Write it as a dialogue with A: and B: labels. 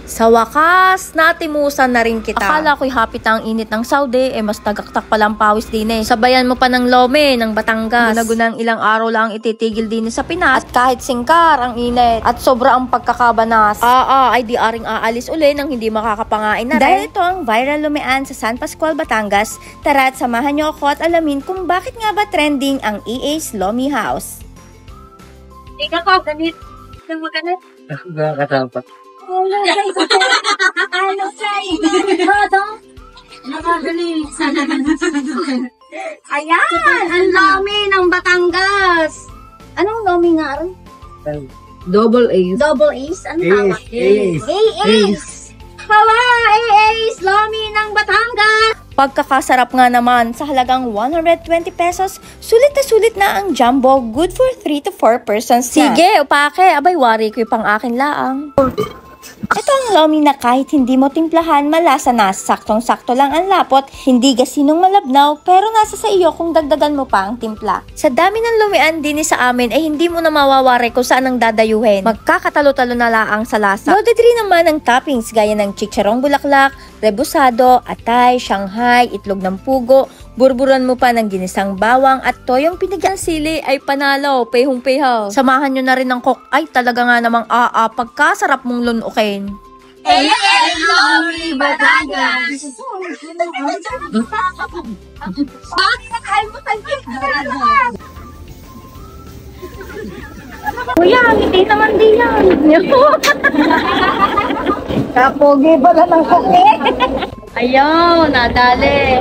A: Sa wakas, natimusan na rin kita. Akala ko'y hapit ang init ng Saudi, mas tagaktak palang pawis din eh. Sabayan mo pa ng Lome, ng Batangas. Gunagunang ilang araw lang ititigil din sa Pinas. At kahit singkar ang init at sobra ang pagkakabanas. Ay di aring aalis uli nang hindi makakapangain na rin.
B: Dahil ito ang viral lumian sa San Pascual, Batangas, tara at samahan niyo ako at alamin kung bakit nga ba trending ang EA's Lomi House.
C: Ika ko, ganit. Nang magalit.
D: Nakakatapat.
C: Ano say? Nakagaling. Ayan! Ang Lomi ng Batangas. Anong Lomi nga rin?
D: Double A's.
C: Double A's? Anong tawag? A's. Hala! A's! Lomi ng Batangas!
B: Pagkakasarap nga naman sa halagang 120 pesos, sulit na ang jumbo, good for 3 to 4 persons na.
A: Sige, upake. Abay, wari ko'y pang akin laang.
B: Ito ang Lomi na kahit hindi mo timplahan, malasa na. Saktong-sakto lang ang lapot, hindi gasinong malabnaw, pero nasa sa iyo kung dagdagan mo pa ang timpla.
A: Sa dami ng lumian din sa amin ay hindi mo na mawawari kung saan ang dadayuhin. Magkakatalo-talo na laang sa lasa.
B: Loaded rin naman ang toppings gaya ng chicharong bulaklak, rebusado, atay, shanghai, itlog ng pugo, burburan mo pa ng ginisang bawang at toyong pinigyan sili ay panalo, pehong-pehaw. Samahan nyo na rin ng coke, ay talaga nga namang pagkasarap mong lunukin.
C: Lomi Batangas! Bakit nakalimutan ko?
A: Kuya, hindi naman din yan.
C: Kapogi ba na ng coke?
A: Ayaw, nadali.